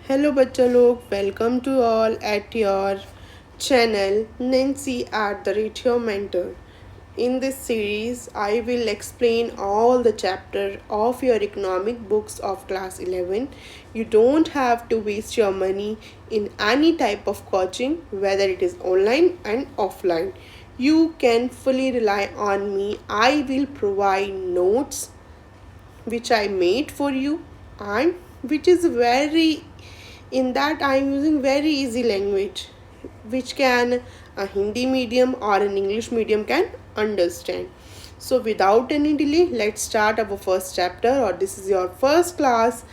Hello बच्चा लोग, welcome to all at your channel Nancy@your mentor. In this series, I will explain all the chapter of your economic books of class 11. You don't have to waste your money in any type of coaching, whether it is online and offline. You can fully rely on me. I will provide notes which I made for you and which is very in that I am using very easy language which can a Hindi medium or an English medium can understand. So without any delay, let's start our first chapter, or this is your first class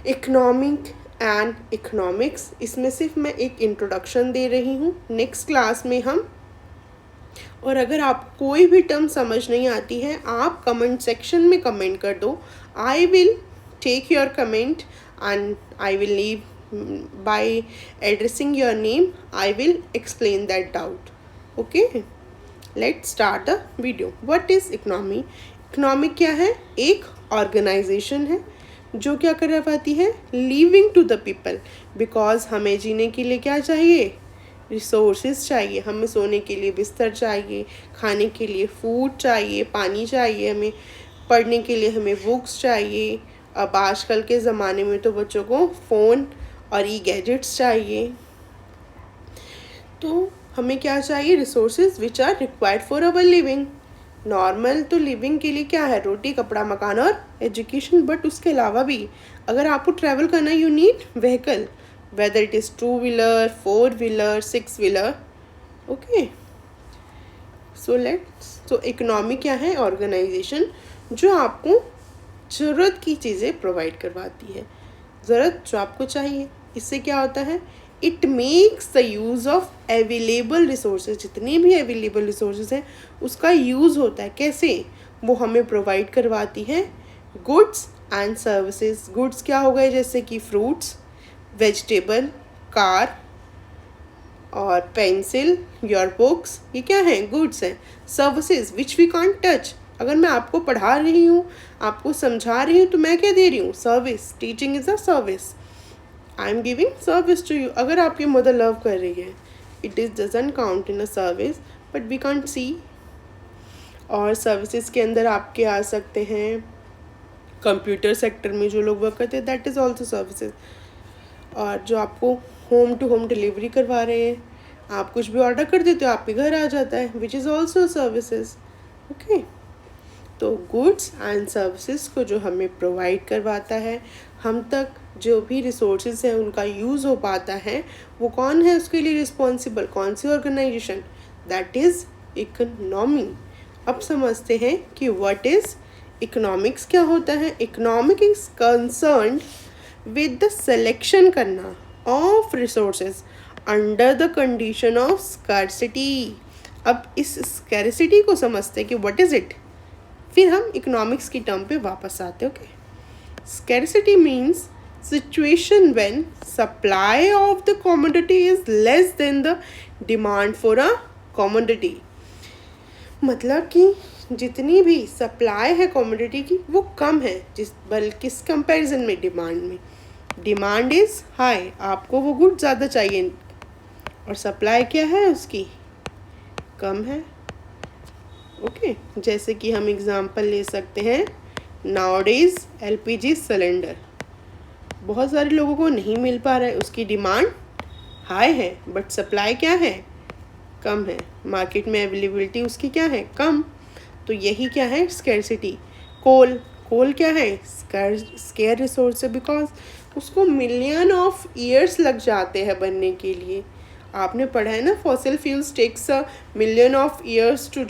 economic and economics. इसमें सिर्फ मैं एक introduction दे रही हूँ. Next class में हम, और अगर आप कोई भी टर्म समझ नहीं आती है आप कमेंट सेक्शन में कमेंट कर दो. I will take your comment and I will leave by addressing your name. I will explain that doubt. Okay, let's start the video. What is economy? Economy क्या है? एक ऑर्गेनाइजेशन है जो क्या करवाती है? Living to the people. Because हमें जीने के लिए क्या चाहिए? रिसोर्सेज चाहिए. हमें सोने के लिए बिस्तर चाहिए, खाने के लिए फूड चाहिए, पानी चाहिए, हमें पढ़ने के लिए हमें बुक्स चाहिए. अब आजकल के ज़माने में तो बच्चों को फ़ोन और ई गैजेट्स चाहिए. तो हमें क्या चाहिए? Resources which are required for our living. Normal तो लिविंग के लिए क्या है? रोटी, कपड़ा, मकान और एजुकेशन. बट उसके अलावा भी अगर आपको ट्रैवल करना, you need vehicle, whether it is 2-wheeler, 4-wheeler, 6-wheeler. Okay, so economy क्या है? ऑर्गेनाइजेशन जो आपको ज़रूरत की चीज़ें प्रोवाइड करवाती है. ज़रूरत जो आपको चाहिए. इससे क्या होता है? It makes the use of available resources. जितनी भी अवेलेबल रिसोर्सेज हैं उसका यूज़ होता है. कैसे? वो हमें प्रोवाइड करवाती है गुड्स एंड सर्विसेज. गुड्स क्या हो गए? जैसे कि फ्रूट्स, वेजिटेबल, कार और पेंसिल, योर बुक्स. ये क्या है? गुड्स हैं. Services which we can't touch. अगर मैं आपको पढ़ा रही हूँ, आपको समझा रही हूँ, तो मैं क्या दे रही हूँ? Service. Teaching is a service. I am giving service to you. अगर आपकी मदर लव कर रही है, it is doesn't count in a service, but we can't see. और सर्विसेज के अंदर आपके आ सकते हैं कंप्यूटर सेक्टर में जो लोग वर्क करते हैं, दैट इज़ ऑल्सो सर्विसेज. और जो आपको होम टू होम डिलीवरी करवा रहे हैं, आप कुछ भी ऑर्डर कर देते हो, आपके घर आ जाता है, which is also services. Okay, तो गुड्स एंड सर्विसेज को जो हमें प्रोवाइड करवाता है, हम तक जो भी रिसोर्सेज हैं उनका यूज़ हो पाता है, वो कौन है उसके लिए रिस्पॉन्सिबल? कौन सी ऑर्गेनाइजेशन? That is economy. अब समझते हैं कि व्हाट इज़ इकोनॉमिक्स. क्या होता है? Economic is concerned with the selection करना of resources under the condition of scarcity. अब इस scarcity को समझते हैं कि what is it. फिर हम economics की टर्म पे वापस आते हैं. Okay, scarcity means situation when supply of the commodity is less than the demand for a commodity. मतलब कि जितनी भी सप्लाई है कमोडिटी की वो कम है बल्कि किस कंपैरिजन में? डिमांड में. डिमांड इज़ हाई, आपको वो गुड ज़्यादा चाहिए, और सप्लाई क्या है उसकी? कम है. ओके, जैसे कि हम एग्ज़ाम्पल ले सकते हैं नाउडेज एलपीजी सिलेंडर. बहुत सारे लोगों को नहीं मिल पा रहा है, उसकी डिमांड हाई है बट सप्लाई क्या है? कम है. मार्केट में अवेलेबिलिटी उसकी क्या है? कम. तो यही क्या है? स्कैरसिटी. कोल क्या है? स्केयर रिसोर्स है, बिकॉज उसको मिलियन ऑफ ईयर्स लग जाते हैं बनने के लिए. आपने पढ़ा है ना, fossil fuels takes a million of years to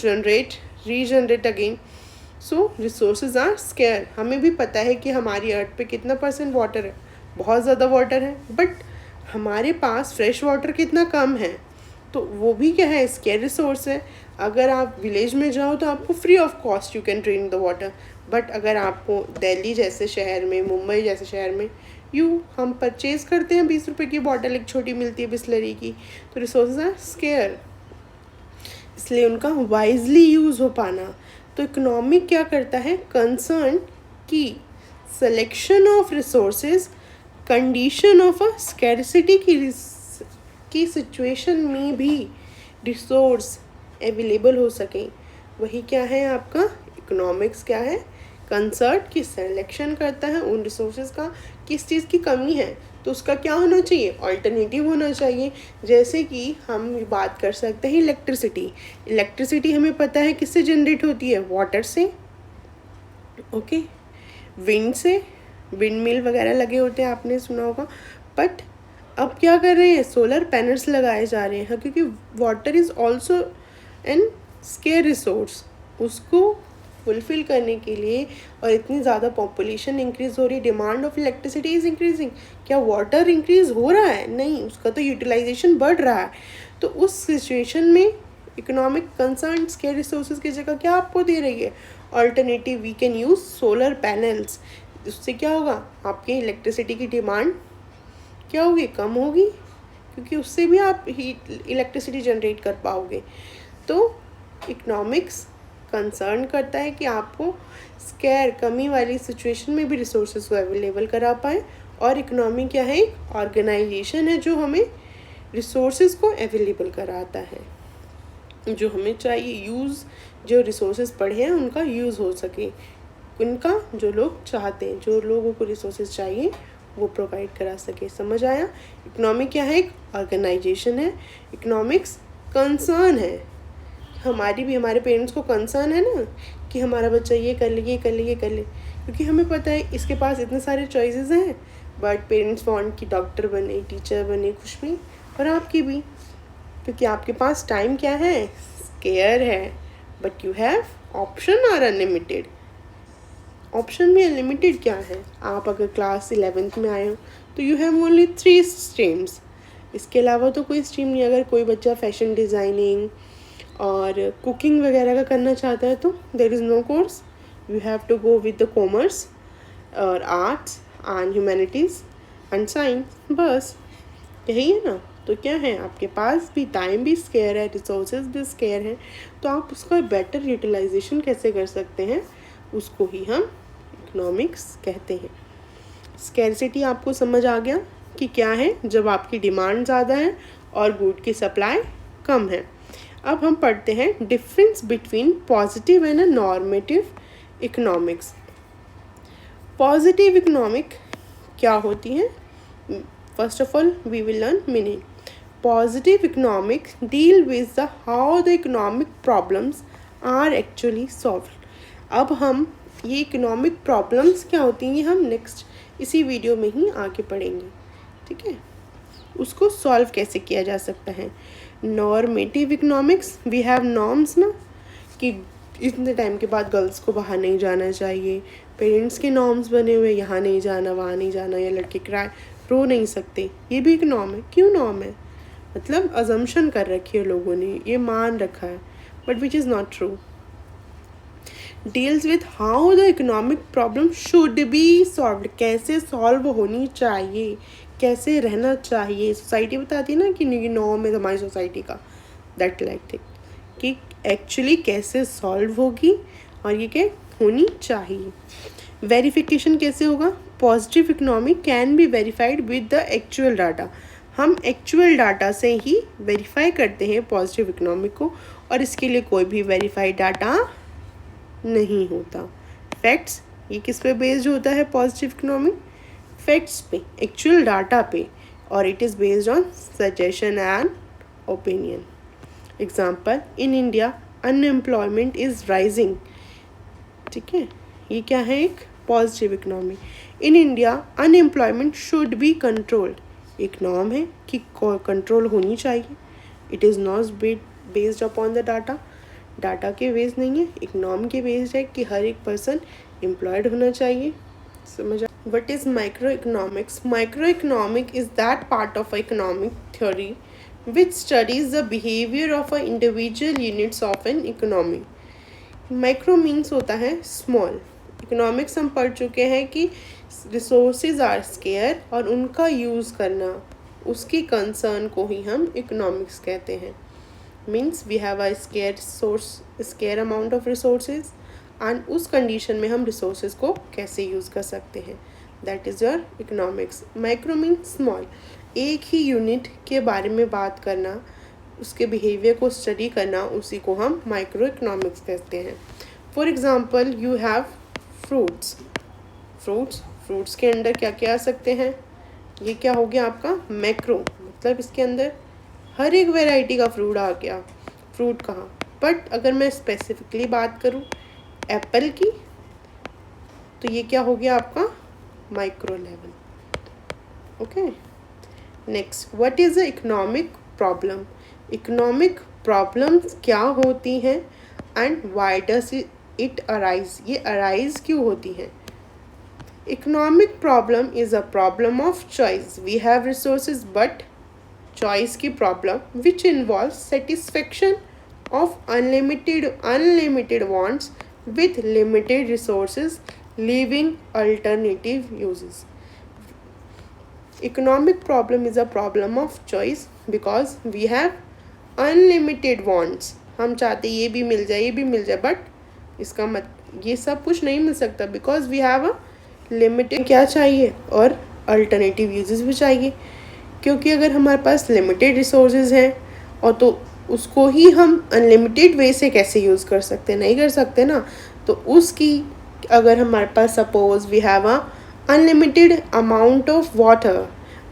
regenerate again. So resources are scarce. हमें भी पता है कि हमारी अर्थ पे कितना % वाटर है? बहुत ज़्यादा वाटर है, बट हमारे पास फ्रेश वाटर कितना कम है. तो वो भी क्या है? स्केयर रिसोर्स है. अगर आप विलेज में जाओ तो आपको free of cost you can drink the water. But अगर आपको दिल्ली जैसे शहर में, मुंबई जैसे शहर में, हम परचेज़ करते हैं 20 रुपये की बॉटल, एक छोटी मिलती है बिस्लरी की. तो रिसोर्सेज आर स्केयर, इसलिए उनका वाइजली यूज़ हो पाना. तो इकोनॉमिक क्या करता है? कंसर्न कि selection of resources condition of a scarcity की सिचुएशन में भी रिसोर्स अवेलेबल हो सके, वही क्या है आपका इकोनॉमिक्स क्या है, कंसर्ट की सिलेक्शन करता है उन रिसोर्सेज का, किस चीज़ की कमी है तो उसका क्या होना चाहिए, अल्टरनेटिव होना चाहिए। जैसे कि हम बात कर सकते हैं इलेक्ट्रिसिटी हमें पता है किससे जनरेट होती है, वाटर से, ओके, विंड से, विंड मिल वगैरह लगे होते हैं आपने सुना होगा। बट अब क्या कर रहे हैं, सोलर पैनल्स लगाए जा रहे हैं क्योंकि water is also an square resource, उसको फुलफ़िल करने के लिए, और इतनी ज़्यादा पॉपुलेशन इंक्रीज़ हो रही है, demand of electricity is increasing, क्या वाटर इंक्रीज़ हो रहा है, नहीं, उसका तो यूटिलाइजेशन बढ़ रहा है। तो उस सिचुएशन में इकोनॉमिक कंसर्न स्केयर रिसोर्सेज की जगह क्या आपको दे रही है, alternative, we can use solar panels. उससे क्या होगा, आपके इलेक्ट्रिसिटी की डिमांड क्या होगी, कम होगी, क्योंकि उससे भी आप हीट इलेक्ट्रिसिटी जनरेट कर पाओगे। तो इकोनॉमिक्स कंसर्न करता है कि आपको स्केयर कमी वाली सिचुएशन में भी रिसोर्सेज को अवेलेबल करा पाए, और इकोनॉमी क्या है, एक ऑर्गेनाइजेशन है जो हमें रिसोर्सेज को अवेलेबल कराता है, जो हमें चाहिए यूज़, जो रिसोर्सेज पढ़े हैं उनका यूज़ हो सके, उनका जो लोग चाहते हैं, जो लोगों को रिसोर्सेज चाहिए वो प्रोवाइड करा सके। समझ आया, इकोनॉमी क्या है, एक ऑर्गेनाइजेशन है, इकोनॉमिक्स कंसर्न है, हमारे पेरेंट्स को कंसर्न है ना कि हमारा बच्चा ये कर ले, ये कर ले, ये कर ले, क्योंकि हमें पता है इसके पास इतने सारे चॉइसेस हैं, बट पेरेंट्स वांट कि डॉक्टर बने, टीचर बने, कुछ भी, और आपकी भी, क्योंकि आपके पास टाइम क्या है, स्केयर है, बट यू हैव ऑप्शन और अनलिमिटेड। ऑप्शन में अनलिमिटेड क्या है, आप अगर क्लास 11th में आए हो तो यू हैव ओनली 3 स्ट्रीम्स, इसके अलावा तो कोई स्ट्रीम नहीं। अगर कोई बच्चा फैशन डिज़ाइनिंग और कुकिंग वगैरह का करना चाहता है तो there is no course, you have to go with the commerce और arts and humanities and science, बस यही है ना। तो क्या है, आपके पास भी टाइम भी स्केयर है, रिसोर्सेज भी स्केयर हैं, तो आप उसका बेटर यूटिलाइजेशन कैसे कर सकते हैं, उसको ही हम इकोनॉमिक्स कहते हैं। स्कैरसिटी आपको समझ आ गया कि क्या है, जब आपकी डिमांड ज़्यादा है और गुड की सप्लाई कम है। अब हम पढ़ते हैं difference between positive and normative economics. Positive economic क्या होती है, first of all we will learn meaning. Positive economic deal with the how the economic problems are actually solved. अब हम ये इकोनॉमिक प्रॉब्लम्स क्या होती हैं हम नेक्स्ट इसी वीडियो में ही आगे पढ़ेंगे, ठीक है। उसको सॉल्व कैसे किया जा सकता है। Normative economics, we have norms ना, कि इतने टाइम के बाद गर्ल्स को बाहर नहीं जाना चाहिए, पेरेंट्स के नॉर्म्स बने हुए, यहाँ नहीं जाना, वहाँ नहीं जाना, या लड़के रो नहीं सकते, ये भी एक नॉर्म है। क्यों नॉर्म है, मतलब अजम्पशन कर रखी है लोगों ने, ये मान रखा है, but which is not true. Deals with how the economic problem should be solved, कैसे सॉल्व होनी चाहिए, कैसे रहना चाहिए। सोसाइटी बताती है ना कि ये नॉर्म है हमारी सोसाइटी का, दैट लाइक थिंग, कि एक्चुअली कैसे सॉल्व होगी और ये क्या होनी चाहिए। वेरिफिकेशन कैसे होगा, positive economy can be verified with the actual data. हम एक्चुअल डाटा से ही वेरीफाई करते हैं पॉजिटिव इकोनॉमी को, और इसके लिए कोई भी वेरीफाइड डाटा नहीं होता। फैक्ट्स, ये किस पे बेस्ड होता है पॉजिटिव इकोनॉमी, फैक्ट्स पे, एक्चुअल डाटा पे, और it is based on suggestion and opinion. Example, in India unemployment is rising, ठीक है, ये क्या है, एक positive economy. In India unemployment should be controlled, एक नॉर्म है कि कंट्रोल होनी चाहिए। It is not based upon the data, data के बेस नहीं है, एक नॉर्म के बेस है कि हर एक पर्सन एम्प्लॉयड होना चाहिए। समझ आ, what is micro economics. Micro economic is that part of economic theory which studies the behavior of a individual units of an economy. Micro means होता है स्मॉल। इकोनॉमिक्स हम पढ़ चुके हैं कि रिसोर्सेज आर स्केयर, और उनका यूज़ करना, उसकी कंसर्न को ही हम इकोनॉमिक्स कहते हैं। Means we have a scarce source, scarce amount of resources, and उस कंडीशन में हम रिसोर्सेज को कैसे यूज़ कर सकते हैं, that is your economics. Micro mean small, एक ही यूनिट के बारे में बात करना, उसके बिहेवियर को स्टडी करना, उसी को हम माइक्रो इकोनॉमिक्स कहते हैं। For example you have fruits, fruits के अंदर क्या क्या आ सकते हैं, ये क्या हो गया आपका मैक्रो, मतलब इसके अंदर हर एक वैरायटी का फ्रूट आ गया, फ्रूट कहाँ। बट अगर मैं स्पेसिफिकली बात करूँ एप्पल की, तो ये क्या हो गया आपका micro level. Okay, next, what is the economic problem. Economic problems क्या होती हैं and why does it arise, ये अराइज क्यों होती हैं। Economic problem is a problem of choice, we have resources but choice की problem which involve satisfaction of unlimited wants with limited resources, leaving alternative uses. Economic problem is a problem of choice because we have unlimited wants. हम चाहते ये भी मिल जाए, ये भी मिल जाए, but इसका ये सब कुछ नहीं मिल सकता because we have a limited क्या चाहिए और अल्टरनेटिव यूजेस भी चाहिए। क्योंकि अगर हमारे पास लिमिटेड रिसोर्सेज हैं और तो उसको ही हम अनलिमिटेड वे से कैसे यूज़ कर सकते, नहीं कर सकते ना। तो उसकी अगर हमारे पास suppose we have a unlimited amount of water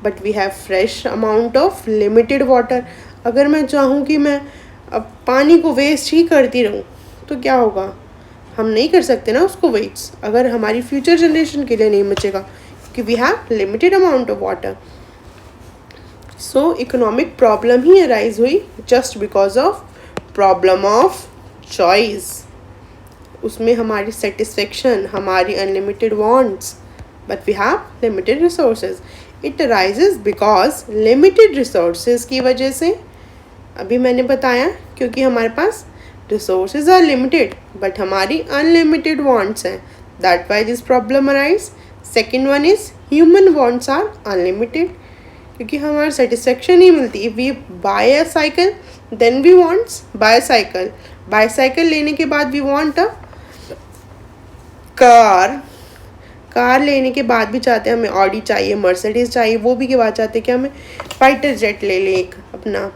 but we have fresh amount of limited water, अगर मैं चाहूँ कि मैं अब पानी को वेस्ट ही करती रहूँ तो क्या होगा, हम नहीं कर सकते ना उसको वेस्ट, अगर हमारी फ्यूचर जनरेशन के लिए नहीं बचेगा क्योंकि we have limited amount of water. So economic problem ही अराइज हुई just because of problem of choice. उसमें हमारी सेटिस्फेक्शन, हमारी unlimited wants but we have limited resources. It arises because limited resources की वजह से, अभी मैंने बताया क्योंकि हमारे पास रिसोर्सेज आर लिमिटेड बट हमारी अनलिमिटेड वांट्स हैं, that why this problem arise. Second one is human wants are unlimited, क्योंकि हमारी सेटिस्फेक्शन नहीं मिलती। If we buy a cycle then we wants bicycle लेने के बाद वी वांट अ कार लेने के बाद भी चाहते हैं हमें ऑडी चाहिए, मर्सिडीज चाहिए, वो भी के बाद चाहते हैं कि हमें फाइटर जेट ले लें, एक अपना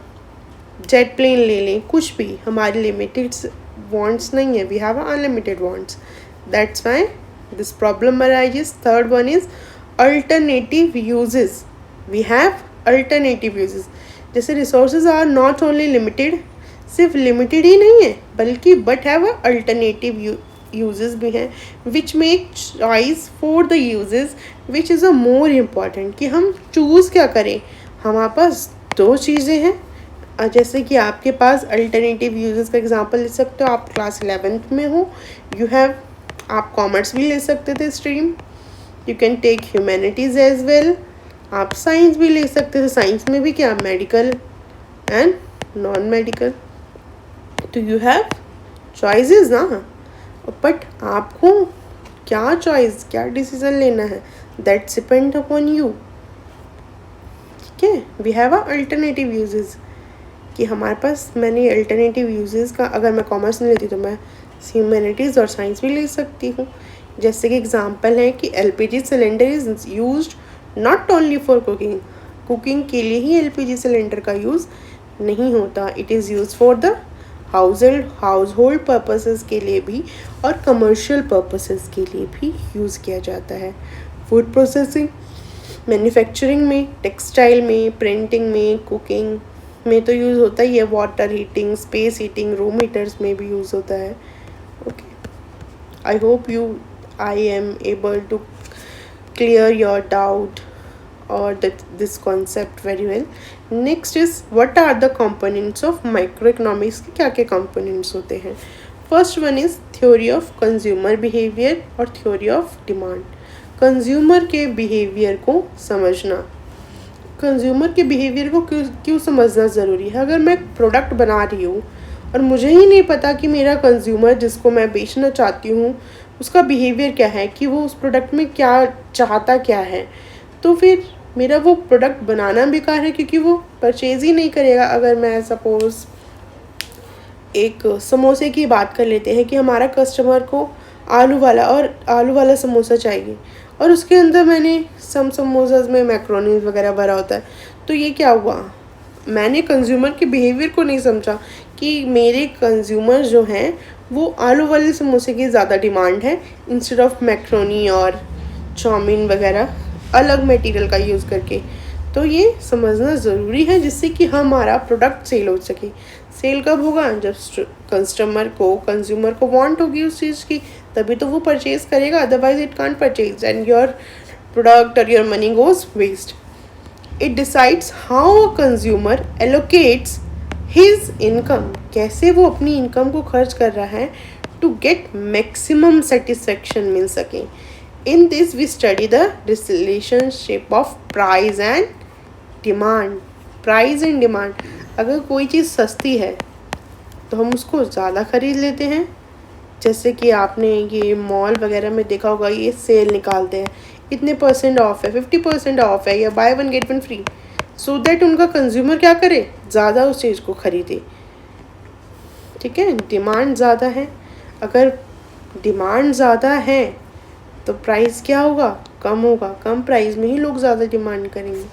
जेट प्लेन ले लें, कुछ भी। हमारी लिमिटेड वांट्स नहीं है, we have unlimited wants, that's why this problem arises. Third one is alternative uses, we have alternative uses. जैसे resources are not only limited, सिर्फ लिमिटेड ही नहीं है बल्कि बट हैव अल्टरनेटिव यूजेस भी हैं which make choice for the uses which is a more important, कि हम चूज़ क्या करें। हमारे पास दो चीज़ें हैं, जैसे कि आपके पास अल्टरनेटिव यूजेस का एग्जांपल ले सकते हो, आप क्लास 11th में हो, यू हैव, आप कॉमर्स भी ले सकते थे stream, you can take humanities as well, आप साइंस भी ले सकते थे, साइंस में भी क्या मेडिकल एंड नॉन मेडिकल, तो यू हैव चॉइसेस ना। बट आपको क्या चॉइस, क्या डिसीजन लेना है, दैट्स डिपेंड अपॉन यू। ठीक है, we have a alternative uses, कि हमारे पास मैंने अल्टरनेटिव यूजेस का, अगर मैं कॉमर्स नहीं लेती तो मैं ह्यूमैनिटीज़ और साइंस भी ले सकती हूँ। जैसे कि एग्जांपल है कि LPG cylinder is used not only for cooking के लिए ही एलपीजी सिलेंडर का यूज़ नहीं होता, it is use for the house hold purposes के लिए भी और कमर्शियल पर्पसेस के लिए भी यूज़ किया जाता है। फूड प्रोसेसिंग, मैन्युफैक्चरिंग में, टेक्सटाइल में, प्रिंटिंग में, कुकिंग में तो यूज़ होता ही है, water heating, space heating, room heaters में भी यूज़ होता है। Okay, I hope I am able to clear your doubt or this concept very well. Next is what are the components of microeconomics के क्या क्या components होते हैं। First one is theory of consumer behavior और theory of demand। Consumer के behaviour को समझना, consumer के बिहेवियर को क्यों समझना ज़रूरी है। अगर मैं प्रोडक्ट बना रही हूँ और मुझे ही नहीं पता कि मेरा कंज्यूमर जिसको मैं बेचना चाहती हूँ उसका बिहेवियर क्या है, कि वो उस प्रोडक्ट में क्या चाहता क्या है, तो फिर मेरा वो प्रोडक्ट बनाना बेकार है, क्योंकि वो परचेज़ ही नहीं करेगा। अगर मैं सपोज़ एक समोसे की बात कर लेते हैं कि हमारा कस्टमर को आलू वाला समोसा चाहिए, और उसके अंदर मैंने समोसाज में मैक्रोनीज वगैरह भरा होता है। तो ये क्या हुआ, मैंने कंज्यूमर के बिहेवियर को नहीं समझा कि मेरे कंज्यूमर जो हैं वो आलू वाले समोसे की ज़्यादा डिमांड है इंस्टेड ऑफ मैक्रोनी और चाउमीन वगैरह अलग मटेरियल का यूज़ करके। तो ये समझना ज़रूरी है जिससे कि हमारा प्रोडक्ट सेल हो सके। सेल कब होगा, जब कंज्यूमर को वांट होगी उस चीज़ की, तभी तो वो परचेज करेगा, otherwise it can't purchase and your product और your money goes waste. It decides how a consumer allocates his income, कैसे वो अपनी इनकम को खर्च कर रहा है टू गेट मैक्सिमम सेटिस्फेक्शन मिल सके। In this we study the relationship of price and demand. Price and demand, अगर कोई चीज़ सस्ती है तो हम उसको ज़्यादा ख़रीद लेते हैं। जैसे कि आपने ये मॉल वगैरह में देखा होगा, ये सेल निकालते हैं, इतने % ऑफ है, 50% ऑफ है, या by one get one free, so that उनका कंज्यूमर क्या करे, ज़्यादा उस चीज़ को ख़रीदे। ठीक है, डिमांड ज़्यादा है, अगर डिमांड ज़्यादा है तो प्राइस क्या होगा, कम होगा, कम प्राइस में ही लोग ज़्यादा डिमांड करेंगे।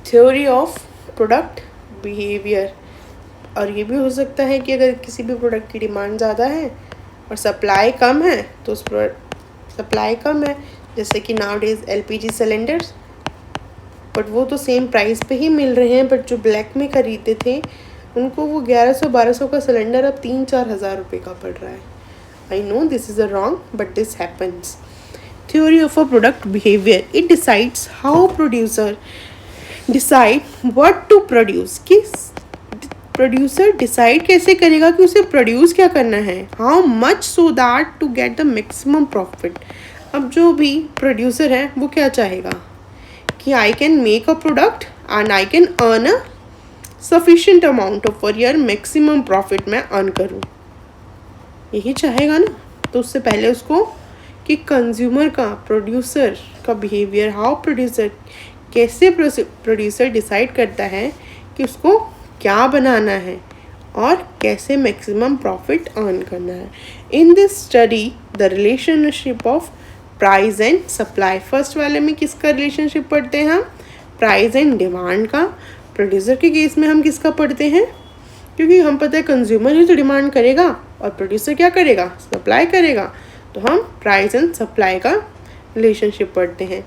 थ्योरी ऑफ प्रोडक्ट बिहेवियर, और ये भी हो सकता है कि अगर किसी भी प्रोडक्ट की डिमांड ज़्यादा है और सप्लाई कम है तो उस सप्लाई कम है, जैसे कि now days LPG cylinders, but वो तो सेम प्राइस पे ही मिल रहे हैं, बट जो ब्लैक में ख़रीदते थे उनको वो 1100-1200 का सिलेंडर अब 3-4 हज़ार रुपये का पड़ रहा है। I know this is a wrong but this happens. Theory of a product behaviour, it decides how producer decide what to produce, कि प्रोड्यूसर डिसाइड कैसे करेगा कि उसे प्रोड्यूस क्या करना है, how much so that to get the maximum profit. अब जो भी प्रोड्यूसर है वो क्या चाहेगा कि I can make a product and I can earn a sufficient amount of for year, maximum profit मैं अर्न करूँ, यही चाहेगा ना। तो उससे पहले उसको कि कंज्यूमर का, प्रोड्यूसर का बिहेवियर, हाउ प्रोड्यूसर, कैसे प्रोड्यूसर डिसाइड करता है कि उसको क्या बनाना है और कैसे मैक्सिमम प्रॉफिट अर्न करना है। In this study the relationship of price and supply, first वाले में किसका रिलेशनशिप पढ़ते हैं हम, प्राइस एंड डिमांड का। प्रोड्यूसर के केस में हम किसका पढ़ते हैं, क्योंकि हम पता है कंज्यूमर ही तो डिमांड करेगा और प्रोड्यूसर क्या करेगा, सप्लाई करेगा, तो हम प्राइस एंड सप्लाई का रिलेशनशिप पढ़ते हैं।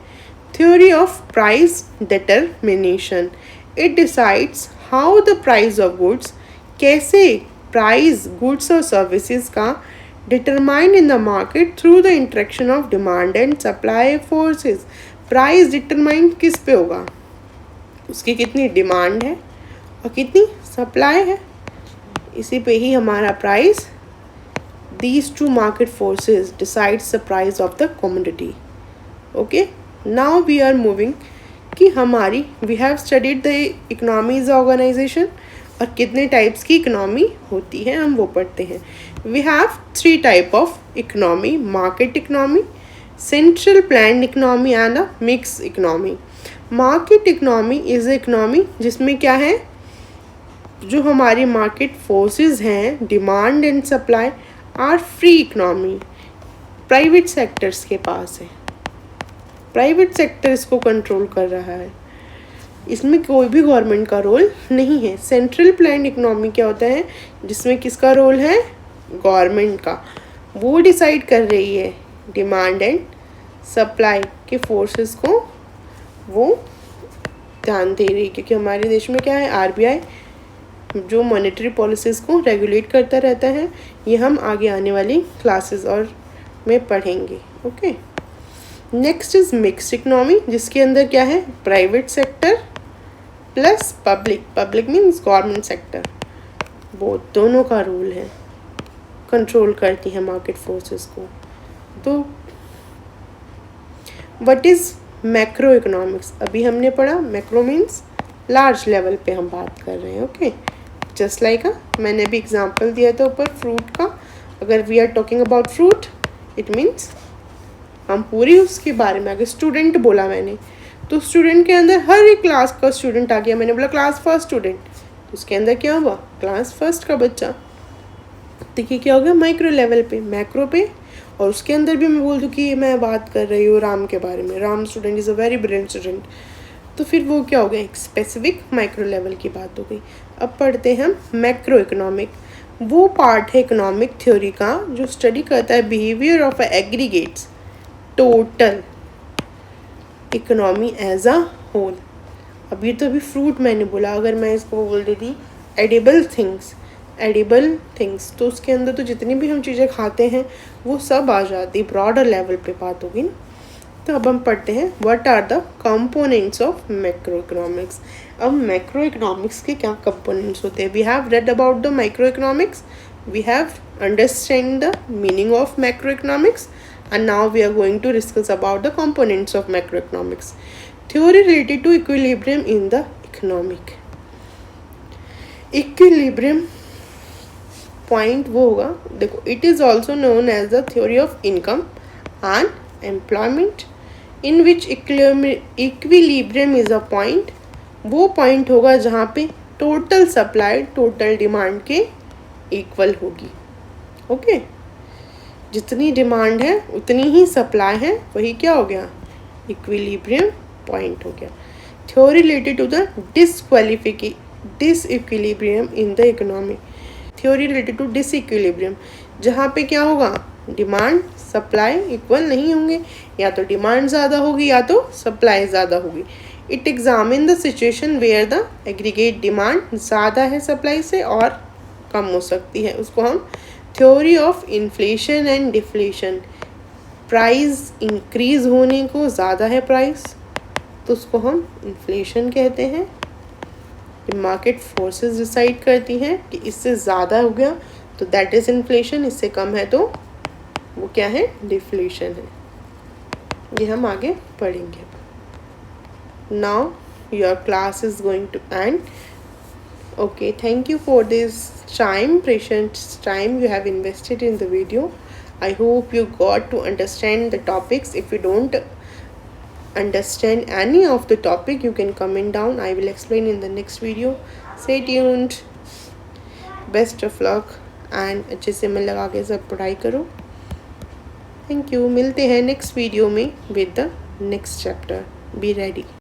Theory of price determination, it decides how the price of goods, कैसे प्राइस गुड्स और सर्विसेज का determined in the market through the interaction of demand and supply forces. Price determine किस पे होगा, उसकी कितनी डिमांड है और कितनी सप्लाई है, इसी पे ही हमारा price, these two market forces decides the price of the commodity. Okay, now we are moving कि हमारी we have studied the economies organization और कितने टाइप्स की इकोनॉमी होती है हम वो पढ़ते हैं। We have 3 type of economy: market economy, central planned economy and a mixed economy. Market economy is a economy जिसमें क्या है, जो हमारी मार्केट फोर्सेस हैं, demand and supply are free economy, private sectors के पास है, प्राइवेट सेक्टर इसको कंट्रोल कर रहा है, इसमें कोई भी गवर्नमेंट का रोल नहीं है। सेंट्रल प्लान्ड इकोनॉमी क्या होता है, जिसमें किसका रोल है, गवर्नमेंट का, वो डिसाइड कर रही है डिमांड एंड सप्लाई के फोर्सेस को, वो ध्यान दे रही है, क्योंकि हमारे देश में क्या है, RBI जो मॉनेटरी पॉलिसीज़ को रेगुलेट करता रहता है। ये हम आगे आने वाली क्लासेस और में पढ़ेंगे। Okay, next is mixed economy, जिसके अंदर क्या है, private sector plus public, public means government sector, वो दोनों का रोल है, कंट्रोल करती है मार्केट फोर्सेस को। तो व्हाट इज़ मैक्रो इकोनॉमिक्स, अभी हमने पढ़ा, मैक्रो मीन्स लार्ज लेवल पे हम बात कर रहे हैं। ओके, जस्ट लाइक मैंने भी एग्जांपल दिया था ऊपर फ्रूट का, अगर we are talking about fruit it means हम पूरी उसके बारे में, अगर स्टूडेंट बोला मैंने तो स्टूडेंट के अंदर हर एक क्लास का स्टूडेंट आ गया, मैंने बोला क्लास फर्स्ट स्टूडेंट, उसके अंदर क्या हुआ, क्लास फर्स्ट का बच्चा। देखिए क्या हो गया, माइक्रो लेवल पे, मैक्रो पे, और उसके अंदर भी मैं बोल दूँ कि मैं बात कर रही हूँ राम के बारे में, Ram student is a very brilliant student, तो फिर वो क्या हो गया, एक स्पेसिफिक माइक्रो लेवल की बात हो गई। अब पढ़ते हैं हम मैक्रो इकोनॉमिक। वो पार्ट है इकोनॉमिक थ्योरी का जो स्टडी करता है behaviour of aggregates total economy as a whole. अभी तो अभी फ्रूट मैंने बोला, अगर मैं इसको बोल देती एडिबल थिंग्स तो उसके अंदर तो जितनी भी हम चीज़ें खाते हैं वो सब आ जाती, ब्रॉडर लेवल पे बात होगी ना। तो अब हम पढ़ते हैं what are the components of macro economics. अब मैक्रो इकोनॉमिक्स के क्या कंपोनेंट्स होते हैं। We have read about the micro economics, we have understand the meaning of macro economics, and now we are going to discuss about the components of macroeconomics. Theory related to equilibrium in the economic. Equilibrium point वो होगा, देखो, it is also known as the theory of income and employment in which equilibrium is a point. वो point होगा जहाँ पे total supply total demand के equal होगी। Okay, जितनी डिमांड है उतनी ही सप्लाई है, वही क्या हो गया, इक्विलिब्रियम पॉइंट हो गया। Theory related to the disequilibrium in the economy. Theory related to disequilibrium, जहाँ पे क्या होगा, डिमांड सप्लाई इक्वल नहीं होंगे, या तो डिमांड ज़्यादा होगी या तो सप्लाई ज़्यादा होगी। It examine the situation where the aggregate demand ज़्यादा है सप्लाई से और कम हो सकती है, उसको हम theory of inflation and deflation. Price increase होने को, ज़्यादा है प्राइस तो उसको हम इन्फ्लेशन कहते हैं। मार्केट फोर्सेस डिसाइड करती हैं कि इससे ज़्यादा हो गया तो दैट इज़ इन्फ्लेशन, इससे कम है तो वो क्या है, डिफ्लेशन है। ये हम आगे पढ़ेंगे। Now your class is going to end. Okay, thank you for this precious time you have invested in the video. I hope you got to understand the topics. If you don't understand any of the topic, you can comment down. I will explain in the next video. Stay tuned. Best of luck and अच्छे से मन लगा के सब पढ़ाई करो। Thank you. मिलते हैं next video में with the next chapter. Be ready.